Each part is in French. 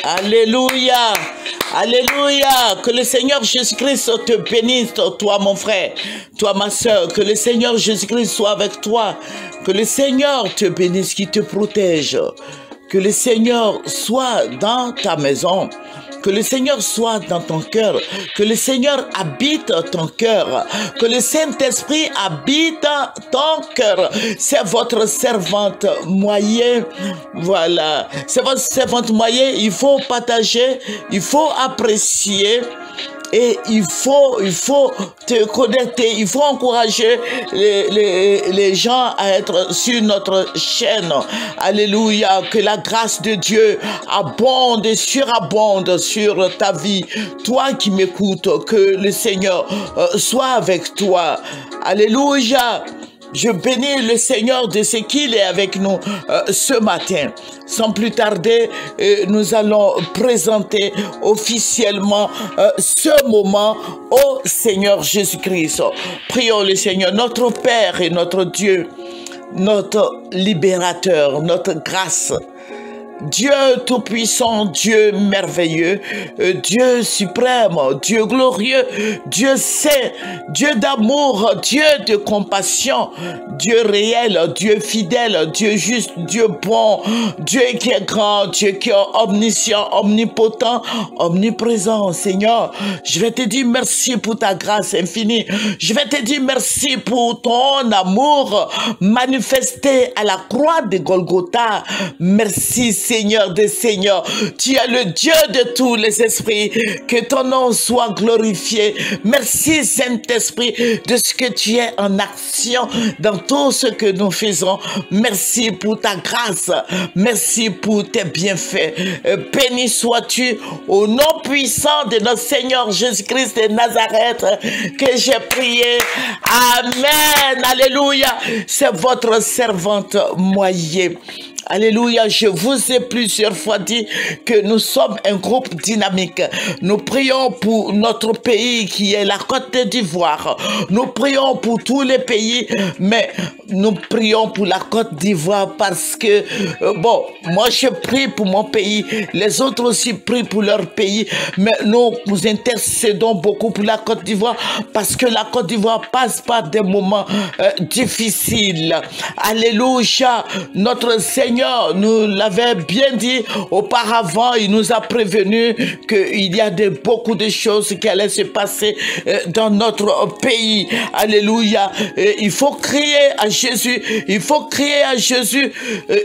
Alléluia. Alléluia. Que le Seigneur Jésus-Christ te bénisse, toi mon frère, toi ma soeur. Que le Seigneur Jésus-Christ soit avec toi. Que le Seigneur te bénisse, qu'il te protège. Que le Seigneur soit dans ta maison. Que le Seigneur soit dans ton cœur. Que le Seigneur habite ton cœur. Que le Saint-Esprit habite ton cœur. C'est votre servante moyenne. Voilà. C'est votre servante moyenne. Il faut partager. Il faut apprécier. Et il faut te connecter, il faut encourager les gens à être sur notre chaîne. Alléluia, que la grâce de Dieu abonde et surabonde sur ta vie. Toi qui m'écoutes, que le Seigneur soit avec toi. Alléluia. Je bénis le Seigneur de ce qu'il est avec nous ce matin. Sans plus tarder, nous allons présenter officiellement ce moment au Seigneur Jésus-Christ. Prions le Seigneur, notre Père et notre Dieu, notre libérateur, notre grâce. Dieu tout-puissant, Dieu merveilleux, Dieu suprême, Dieu glorieux, Dieu saint, Dieu d'amour, Dieu de compassion, Dieu réel, Dieu fidèle, Dieu juste, Dieu bon, Dieu qui est grand, Dieu qui est omniscient, omnipotent, omniprésent. Seigneur, je vais te dire merci pour ta grâce infinie. Je vais te dire merci pour ton amour manifesté à la croix de Golgotha. Merci Seigneur des Seigneurs, tu es le Dieu de tous les esprits, que ton nom soit glorifié. Merci Saint-Esprit de ce que tu es en action dans tout ce que nous faisons. Merci pour ta grâce, merci pour tes bienfaits. Béni sois-tu au nom puissant de notre Seigneur Jésus-Christ de Nazareth que j'ai prié. Amen, alléluia. C'est votre servante moyenne. Alléluia, je vous ai plusieurs fois dit que nous sommes un groupe dynamique. Nous prions pour notre pays qui est la Côte d'Ivoire. Nous prions pour tous les pays, mais nous prions pour la Côte d'Ivoire parce que, bon, moi je prie pour mon pays, les autres aussi prient pour leur pays, mais nous intercédons beaucoup pour la Côte d'Ivoire parce que la Côte d'Ivoire passe par des moments difficiles. Alléluia, notre Seigneur nous l'avait bien dit auparavant, il nous a prévenu qu'il y a beaucoup de choses qui allaient se passer dans notre pays. Alléluia. Il faut crier à Jésus, il faut crier à Jésus,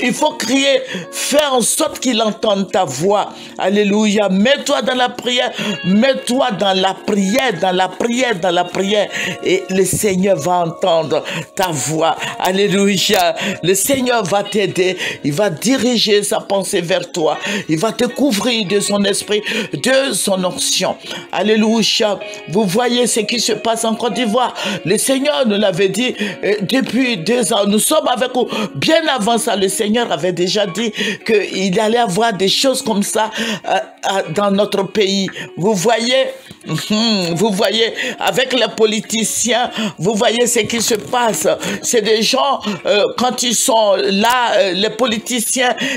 il faut crier, faire en sorte qu'il entende ta voix. Alléluia. Mets-toi dans la prière, mets-toi dans la prière, dans la prière, dans la prière, et le Seigneur va entendre ta voix. Alléluia. Le Seigneur va t'aider. Il va diriger sa pensée vers toi. Il va te couvrir de son esprit, de son onction. Alléluia. Vous voyez ce qui se passe en Côte d'Ivoire. Le Seigneur nous l'avait dit depuis 2 ans. Nous sommes avec vous. Bien avant ça, le Seigneur avait déjà dit qu'il allait avoir des choses comme ça dans notre pays. Vous voyez, avec les politiciens, vous voyez ce qui se passe. C'est des gens, quand ils sont là, les politiciens,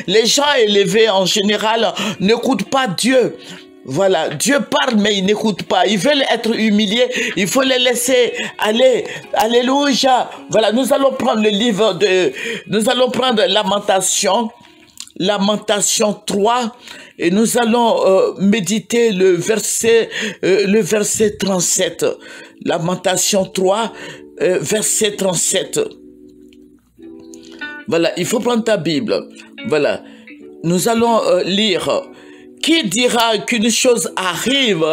les gens élevés en général n'écoutent pas Dieu. Voilà, Dieu parle mais ils n'écoutent pas. Ils veulent être humiliés, il faut les laisser aller. Alléluia. Voilà, nous allons prendre le livre nous allons prendre Lamentation 3 et nous allons méditer le verset 37. Lamentation 3, verset 37. Voilà, il faut prendre ta Bible. Voilà, nous allons lire. Qui dira qu'une chose arrive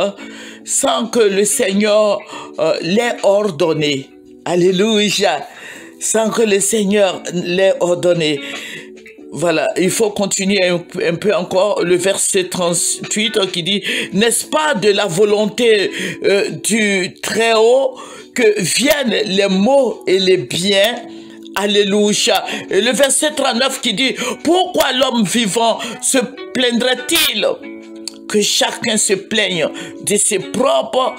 sans que le Seigneur l'ait ordonné? Alléluia. Sans que le Seigneur l'ait ordonné. Voilà, il faut continuer un peu encore le verset 38 qui dit « N'est-ce pas de la volonté du Très-Haut que viennent les maux et les biens ?» Alléluia. Et le verset 39 qui dit « Pourquoi l'homme vivant se plaindrait-il? que chacun se plaigne de ses propres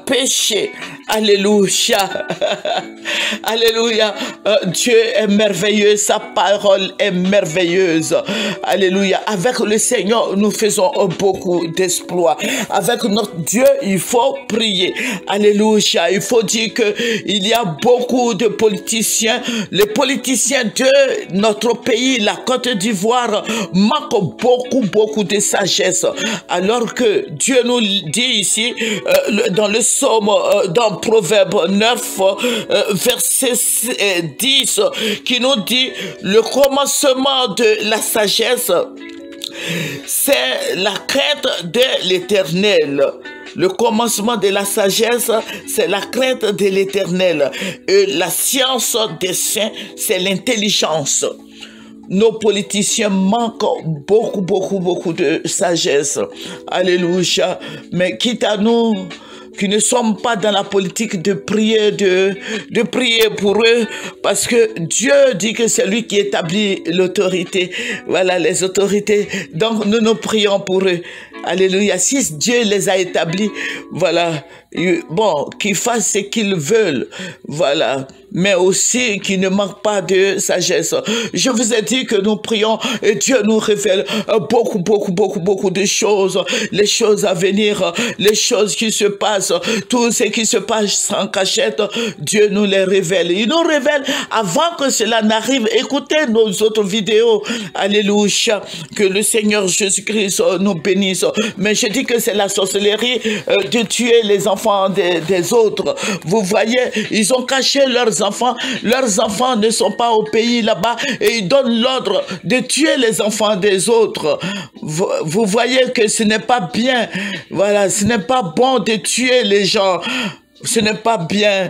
péchés. Alléluia. Alléluia. Dieu est merveilleux, sa parole est merveilleuse. Alléluia. Avec le Seigneur, nous faisons beaucoup d'exploits. Avec notre Dieu, il faut prier. Alléluia. Il faut dire que il y a beaucoup de politiciens. Les politiciens de notre pays, la Côte d'Ivoire, manquent beaucoup de sagesse. Alors que Dieu nous dit ici, dans le psaume, dans Proverbe 9, verset 10, qui nous dit, le commencement de la sagesse, c'est la crainte de l'Éternel. Le commencement de la sagesse, c'est la crainte de l'Éternel. Et la science des saints, c'est l'intelligence. Nos politiciens manquent beaucoup de sagesse. Alléluia. Mais quitte à nous qui ne sommes pas dans la politique de prier, de prier pour eux, parce que Dieu dit que c'est lui qui établit l'autorité. Voilà, les autorités. Donc, nous prions pour eux. Alléluia. Si Dieu les a établis, voilà, bon, qu'ils fassent ce qu'ils veulent, voilà, mais aussi qu'ils ne manquent pas de sagesse. Je vous ai dit que nous prions et Dieu nous révèle beaucoup de choses, les choses à venir, les choses qui se passent, tout ce qui se passe en cachette, Dieu nous les révèle. Il nous révèle avant que cela n'arrive. Écoutez nos autres vidéos. Alléluia. Que le Seigneur Jésus-Christ nous bénisse. Mais je dis que c'est la sorcellerie de tuer les enfants des autres. Vous voyez, ils ont caché leurs enfants. Leurs enfants ne sont pas au pays là-bas et ils donnent l'ordre de tuer les enfants des autres. Vous voyez que ce n'est pas bien. Voilà, ce n'est pas bon de tuer les gens. Ce n'est pas bien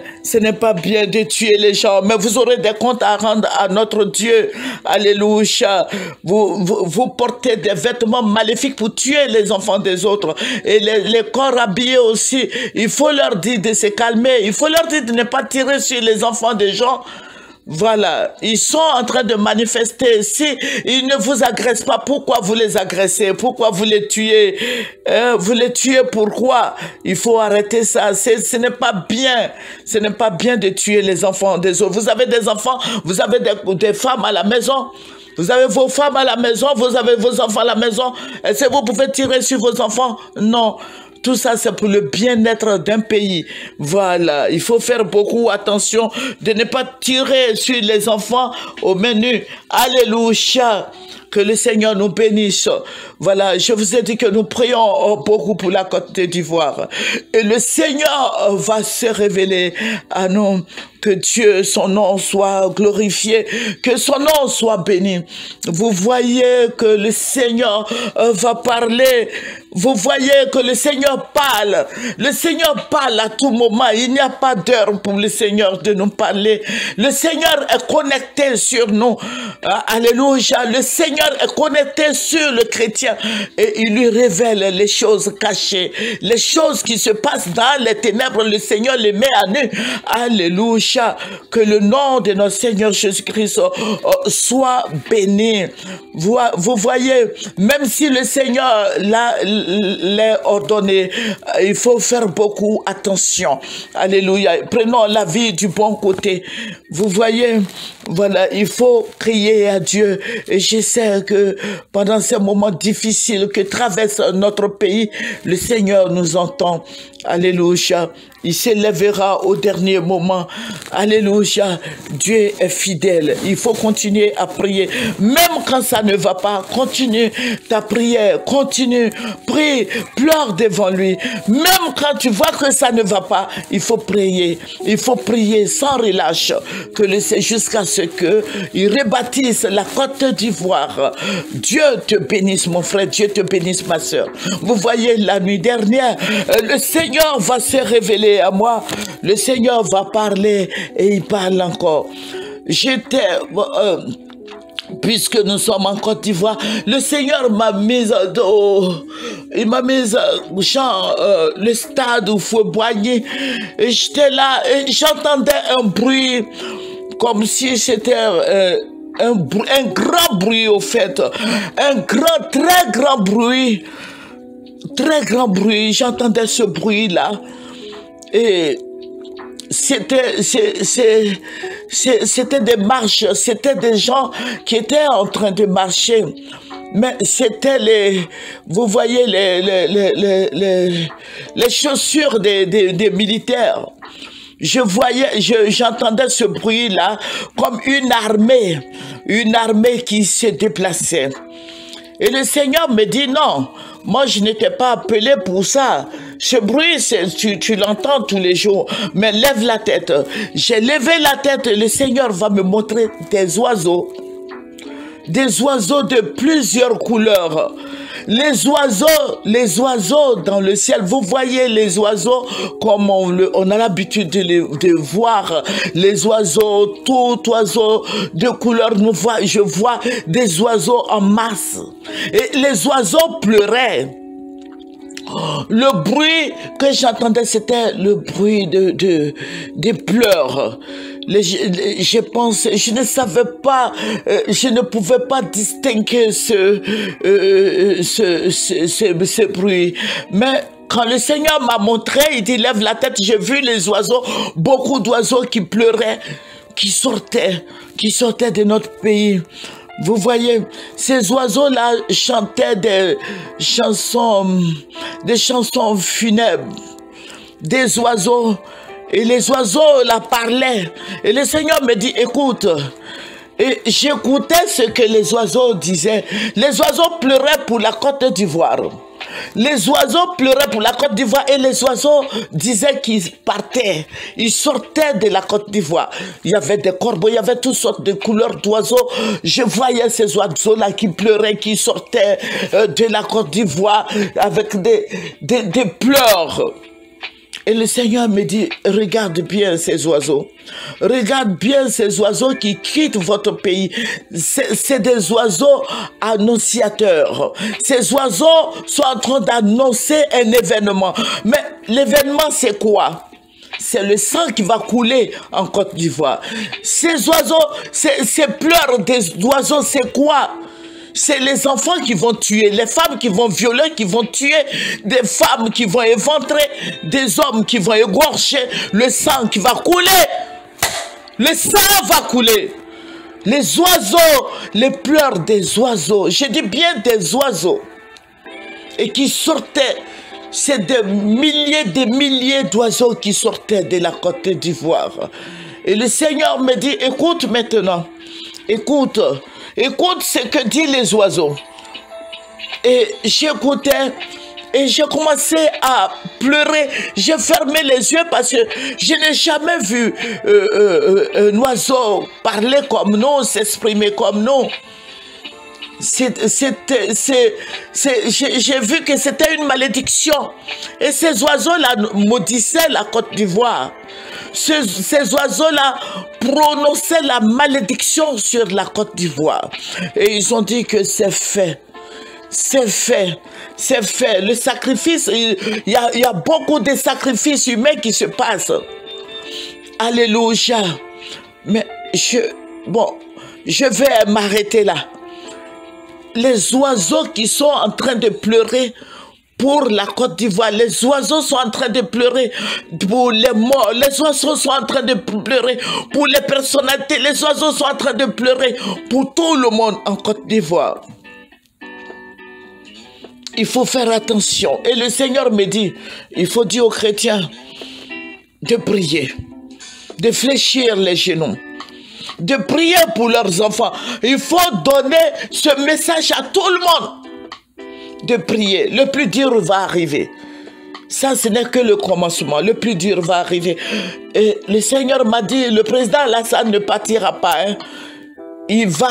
de tuer les gens, mais vous aurez des comptes à rendre à notre Dieu. Alléluia. Vous portez des vêtements maléfiques pour tuer les enfants des autres. Et les corps habillés aussi, il faut leur dire de se calmer. Il faut leur dire de ne pas tirer sur les enfants des gens. Voilà, ils sont en train de manifester. Si ils ne vous agressent pas, pourquoi vous les agressez? Pourquoi vous les tuez? Vous les tuez pourquoi? Il faut arrêter ça. Ce n'est pas bien. Ce n'est pas bien de tuer les enfants des autres. Vous avez des enfants, vous avez des femmes à la maison. Vous avez vos femmes à la maison, vous avez vos enfants à la maison. Est-ce que vous pouvez tirer sur vos enfants? Non. Tout ça, c'est pour le bien-être d'un pays. Voilà, il faut faire beaucoup attention de ne pas tirer sur les enfants au menu. Alléluia. Que le Seigneur nous bénisse. Voilà, je vous ai dit que nous prions beaucoup pour la Côte d'Ivoire. Et le Seigneur va se révéler à nous. Que Dieu, son nom soit glorifié, que son nom soit béni. Vous voyez que le Seigneur va parler. Vous voyez que le Seigneur parle. Le Seigneur parle à tout moment. Il n'y a pas d'heure pour le Seigneur de nous parler. Le Seigneur est connecté sur nous. Alléluia. Le Seigneur est connecté sur le chrétien et il lui révèle les choses cachées, les choses qui se passent dans les ténèbres. Le Seigneur les met à nu. Alléluia. Que le nom de notre Seigneur Jésus-Christ soit béni. Vous voyez, même si le Seigneur l'a ordonné, il faut faire beaucoup attention. Alléluia. Prenons la vie du bon côté. Vous voyez, voilà, il faut crier à Dieu. Et je sais que pendant ces moments difficiles que traverse notre pays, le Seigneur nous entend. Alléluia. Il s'élèvera au dernier moment. Alléluia. Dieu est fidèle. Il faut continuer à prier. Même quand ça ne va pas, continue ta prière. Continue. Prie. Pleure devant lui. Même quand tu vois que ça ne va pas, il faut prier. Il faut prier sans relâche. Jusqu'à ce qu'il rebâtisse la Côte d'Ivoire. Dieu te bénisse, mon frère. Dieu te bénisse, ma soeur. Vous voyez, la nuit dernière, le Seigneur va se révéler à moi. Le Seigneur va parler et il parle encore. Puisque nous sommes en Côte d'Ivoire, le Seigneur m'a mise il m'a mise genre le stade où faut boigner. Et j'étais là et j'entendais un bruit comme si c'était un grand bruit au fait, un très grand bruit. très grand bruit, j'entendais ce bruit-là. Et c'était des marches, c'était des gens qui étaient en train de marcher. Mais c'était vous voyez les chaussures des militaires. J'entendais ce bruit-là comme une armée qui se déplaçait. Et le Seigneur me dit non, moi je n'étais pas appelé pour ça. Ce bruit, tu l'entends tous les jours, mais lève la tête. J'ai levé la tête et le Seigneur va me montrer des oiseaux de plusieurs couleurs. Les oiseaux dans le ciel, vous voyez les oiseaux comme on a l'habitude de voir les oiseaux, tout oiseau de couleur, je vois des oiseaux en masse. Et les oiseaux pleuraient. Le bruit que j'entendais, c'était le bruit des pleurs. Je ne savais pas, je ne pouvais pas distinguer ce bruit. Mais quand le Seigneur m'a montré, il dit lève la tête, j'ai vu les oiseaux, beaucoup d'oiseaux qui pleuraient, qui sortaient de notre pays. Vous voyez, ces oiseaux-là chantaient des chansons funèbres, des oiseaux, et les oiseaux la parlaient. Et le Seigneur me dit, écoute, et j'écoutais ce que les oiseaux disaient. Les oiseaux pleuraient pour la Côte d'Ivoire. Les oiseaux pleuraient pour la Côte d'Ivoire et les oiseaux disaient qu'ils partaient. Ils sortaient de la Côte d'Ivoire. Il y avait des corbeaux, il y avait toutes sortes de couleurs d'oiseaux. Je voyais ces oiseaux-là qui pleuraient, qui sortaient de la Côte d'Ivoire avec des pleurs. Et le Seigneur me dit, regarde bien ces oiseaux. Regarde bien ces oiseaux qui quittent votre pays. C'est des oiseaux annonciateurs. Ces oiseaux sont en train d'annoncer un événement. Mais l'événement, c'est quoi? C'est le sang qui va couler en Côte d'Ivoire. Ces oiseaux, ces pleurs des oiseaux, c'est quoi? C'est les enfants qui vont tuer, les femmes qui vont violer, qui vont tuer, des femmes qui vont éventrer, des hommes qui vont égorger, le sang qui va couler. Le sang va couler. Les oiseaux, les pleurs des oiseaux, je dis bien des oiseaux, et qui sortaient, c'est des milliers d'oiseaux qui sortaient de la Côte d'Ivoire. Et le Seigneur me dit, écoute maintenant, écoute ce que disent les oiseaux. Et j'écoutais et j'ai commencé à pleurer. J'ai fermé les yeux parce que je n'ai jamais vu un oiseau parler comme nous, s'exprimer comme nous. J'ai vu que c'était une malédiction. Et ces oiseaux-là maudissaient la Côte d'Ivoire. Ces oiseaux-là prononçaient la malédiction sur la Côte d'Ivoire. Et ils ont dit que c'est fait. C'est fait. C'est fait. Le sacrifice, il y a beaucoup de sacrifices humains qui se passent. Alléluia. Mais je vais m'arrêter là. Les oiseaux qui sont en train de pleurer pour la Côte d'Ivoire, les oiseaux sont en train de pleurer pour les morts, les oiseaux sont en train de pleurer pour les personnalités, les oiseaux sont en train de pleurer pour tout le monde en Côte d'Ivoire. Il faut faire attention. Et le Seigneur me dit, il faut dire aux chrétiens de prier, de fléchir les genoux, de prier pour leurs enfants. Il faut donner ce message à tout le monde. De prier. Le plus dur va arriver. Ça, ce n'est que le commencement. Le plus dur va arriver. Et le Seigneur m'a dit, le président Alassane ne partira pas. Hein. Il va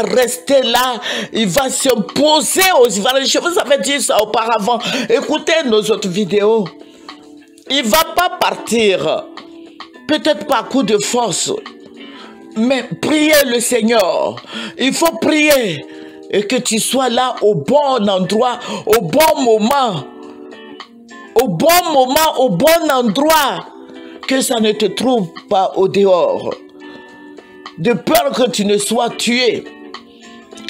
rester là. Il va se poser aux Ivoiriens. Je vous avais dit ça auparavant. Écoutez nos autres vidéos. Il ne va pas partir. Peut-être pas à coup de force. Mais priez le Seigneur. Il faut prier. Et que tu sois là au bon endroit, au bon moment. Au bon moment, au bon endroit. Que ça ne te trouve pas au dehors. De peur que tu ne sois tué.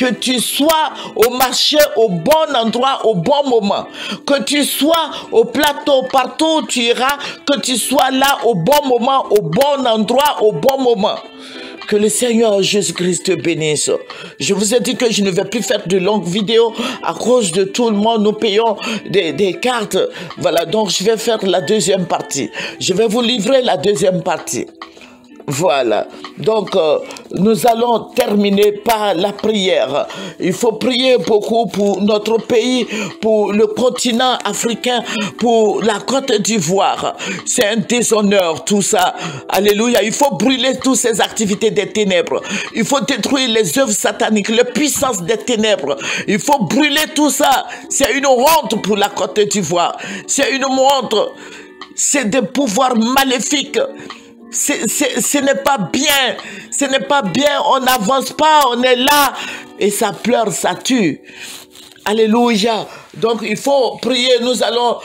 que tu sois au marché au bon endroit, au bon moment. Que tu sois au plateau, partout où tu iras, que tu sois là au bon moment, au bon endroit, au bon moment. Que le Seigneur Jésus-Christ te bénisse. Je vous ai dit que je ne vais plus faire de longues vidéos à cause de tout le monde. Nous payons des cartes. Voilà, donc je vais faire la deuxième partie. Je vais vous livrer la deuxième partie. Voilà, donc nous allons terminer par la prière. Il faut prier beaucoup pour notre pays, pour le continent africain, pour la Côte d'Ivoire. C'est un déshonneur tout ça. Alléluia, il faut brûler toutes ces activités des ténèbres. Il faut détruire les œuvres sataniques, les puissances des ténèbres. Il faut brûler tout ça. C'est une honte pour la Côte d'Ivoire. C'est une honte. C'est des pouvoirs maléfiques. Ce n'est pas bien, ce n'est pas bien, on n'avance pas, on est là et ça pleure, ça tue. Alléluia. Donc il faut prier, nous allons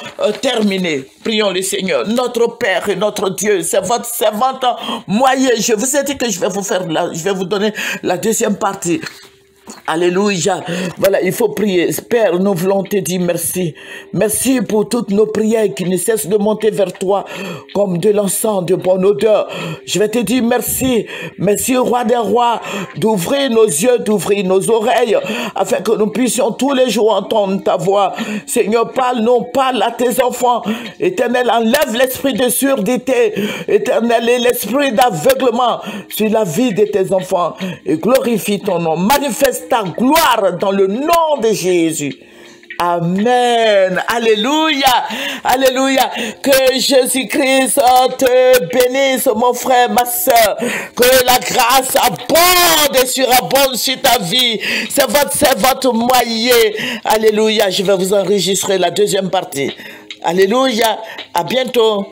terminer. Prions le Seigneur, notre Père et notre Dieu, c'est votre servante moyen. Je vous ai dit que je vais vous donner la deuxième partie. Alléluia. Voilà, il faut prier. Père, nous voulons te dire merci. Merci pour toutes nos prières qui ne cessent de monter vers toi comme de l'encens de bonne odeur. Je vais te dire merci. Merci, Roi des rois, d'ouvrir nos yeux, d'ouvrir nos oreilles, afin que nous puissions tous les jours entendre ta voix. Seigneur, parle à tes enfants. Éternel, enlève l'esprit de surdité. Éternel, et l'esprit d'aveuglement sur la vie de tes enfants. Et glorifie ton nom. Manifeste ta gloire dans le nom de Jésus. Amen. Alléluia. Alléluia. Que Jésus-Christ te bénisse, mon frère, ma soeur. Que la grâce abonde et surabonde sur ta vie. C'est votre moyen. Alléluia. Je vais vous enregistrer la deuxième partie. Alléluia. À bientôt.